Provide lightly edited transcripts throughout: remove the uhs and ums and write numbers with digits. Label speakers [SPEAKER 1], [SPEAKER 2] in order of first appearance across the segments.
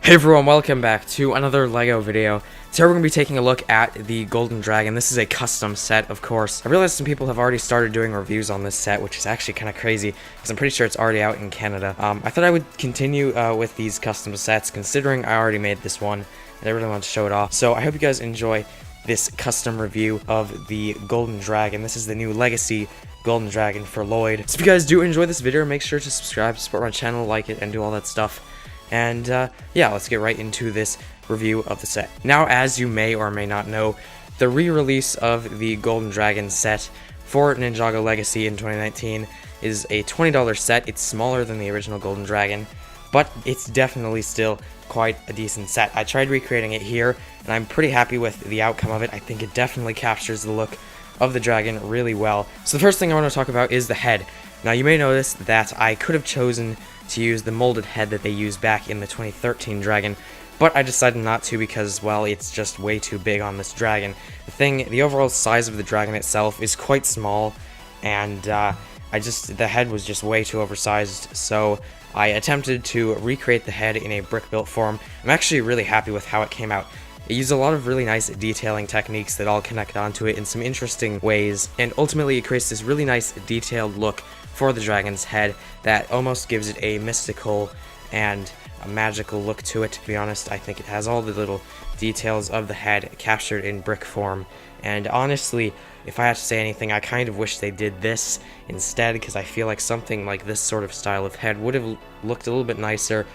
[SPEAKER 1] Hey everyone, welcome back to another LEGO video. Today we're going to be taking a look at the Golden Dragon. This is a custom set, of course. I realized some people have already started doing reviews on this set, which is actually kind of crazy, because I'm pretty sure it's already out in Canada. I thought I would continue with these custom sets, considering I already made this one, and I really want to show it off. So I hope you guys enjoy this custom review of the Golden Dragon. This is the new Legacy Golden Dragon for Lloyd. So if you guys do enjoy this video, make sure to subscribe, support my channel, like it, and do all that stuff. And yeah, let's get right into this review of the set. Now, as you may or may not know, the re-release of the Golden Dragon set for Ninjago Legacy in 2019 is a $20 set. It's smaller than the original Golden Dragon, but it's definitely still quite a decent set. I tried recreating it here, and I'm pretty happy with the outcome of it. I think it definitely captures the look of the dragon really well. So the first thing I want to talk about is the head. Now, you may notice that I could have chosen to use the molded head that they used back in the 2013 dragon, but I decided not to because, well, it's just way too big on this dragon. The overall size of the dragon itself is quite small, and the head was just way too oversized, so I attempted to recreate the head in a brick-built form. I'm actually really happy with how it came out. It used a lot of really nice detailing techniques that all connect onto it in some interesting ways, and ultimately it creates this really nice detailed look for the dragon's head that almost gives it a mystical and a magical look to it. To be honest, I think it has all the little details of the head captured in brick form, and honestly, if I had to say anything, I kind of wish they did this instead, because I feel like something like this sort of style of head would have looked a little bit nicer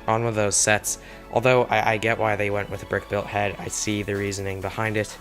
[SPEAKER 1] on one of those sets. Although I get why they went with a brick-built head, I see the reasoning behind it,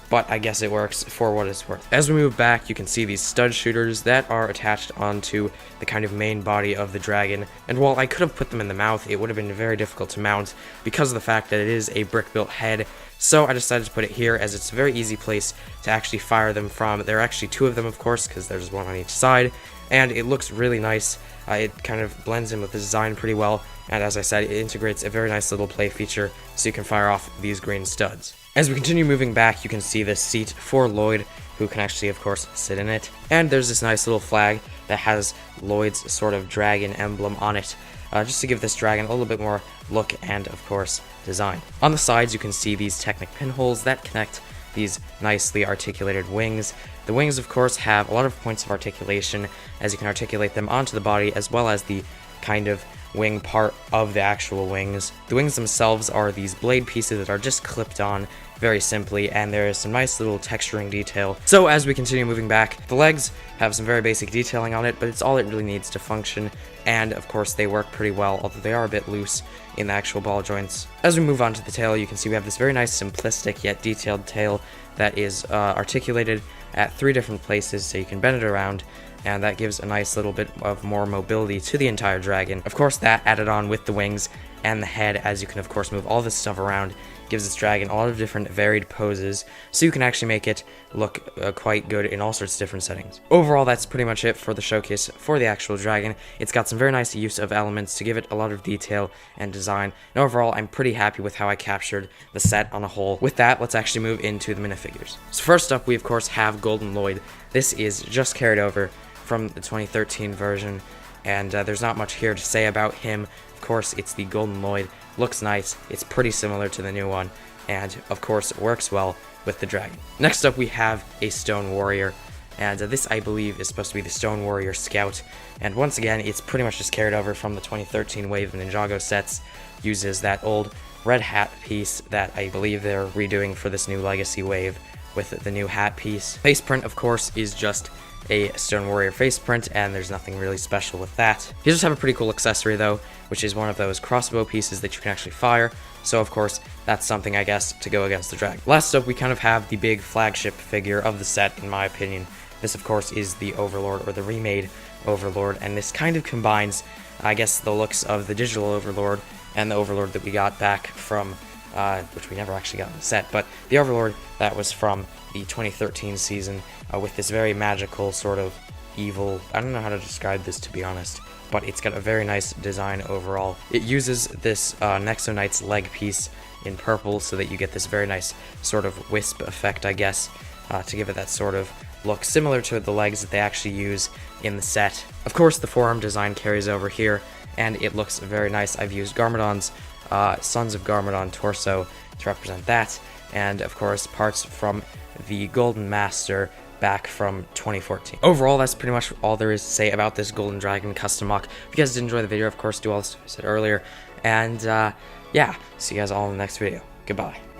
[SPEAKER 1] but I guess it works for what it's worth. As we move back, you can see these stud shooters that are attached onto the kind of main body of the dragon, and while I could have put them in the mouth, it would have been very difficult to mount because of the fact that it is a brick-built head, so I decided to put it here as it's a very easy place to actually fire them from. There are actually two of them, of course, because there's one on each side, and it looks really nice. It kind of blends in with the design pretty well, and as I said, it integrates a very nice little play feature so you can fire off these green studs. As we continue moving back, you can see this seat for Lloyd, who can actually, of course, sit in it. And there's this nice little flag that has Lloyd's sort of dragon emblem on it, just to give this dragon a little bit more look and, of course, design. On the sides, you can see these Technic pinholes that connect these nicely articulated wings. The wings, of course, have a lot of points of articulation, as you can articulate them onto the body, as well as the kind of wing part of the actual wings. The wings themselves are these blade pieces that are just clipped on very simply, and there is some nice little texturing detail. So as we continue moving back, the legs have some very basic detailing on it, but it's all it really needs to function, and of course they work pretty well, although they are a bit loose in the actual ball joints. As we move on to the tail, you can see we have this very nice simplistic yet detailed tail that is articulated at 3 different places, so you can bend it around, and that gives a nice little bit of more mobility to the entire dragon. Of course, that added on with the wings and the head, as you can of course move all this stuff around, gives this dragon a lot of different varied poses, so you can actually make it look quite good in all sorts of different settings. Overall, that's pretty much it for the showcase for the actual dragon. It's got some very nice use of elements to give it a lot of detail and design, and overall, I'm pretty happy with how I captured the set on a whole. With that, let's actually move into the minifigures. So first up, we of course have Golden Lloyd. This is just carried over from the 2013 version, and there's not much here to say about him. Of course, it's the Golden Lloyd. Looks nice, it's pretty similar to the new one, and of course it works well with the dragon. Next up, we have a Stone Warrior, and this I believe is supposed to be the Stone Warrior Scout, and once again it's pretty much just carried over from the 2013 wave of Ninjago sets. Uses that old red hat piece that I believe they're redoing for this new Legacy wave with the new hat piece. Face print, of course, is just a Stone Warrior face print, and there's nothing really special with that. He does have a pretty cool accessory though, which is one of those crossbow pieces that you can actually fire, so of course that's something, I guess, to go against the dragon. Last up, we kind of have the big flagship figure of the set, in my opinion. This of course is the Overlord, or the remade Overlord, and this kind of combines, I guess, the looks of the digital Overlord and the Overlord that we got back from, which we never actually got in the set, but the Overlord that was from the 2013 season, with this very magical sort of evil, I don't know how to describe this, to be honest, but it's got a very nice design overall. It uses this Nexo Knight's leg piece in purple so that you get this very nice sort of wisp effect, I guess, to give it that sort of look similar to the legs that they actually use in the set. Of course, the forearm design carries over here, and it looks very nice. I've used Garmadon's Sons of Garmadon torso to represent that, and of course parts from the Golden Master back from 2014. Overall, that's pretty much all there is to say about this Golden Dragon custom mock. If you guys did enjoy the video, of course, do all the stuff I said earlier, and yeah, see you guys all in the next video. Goodbye.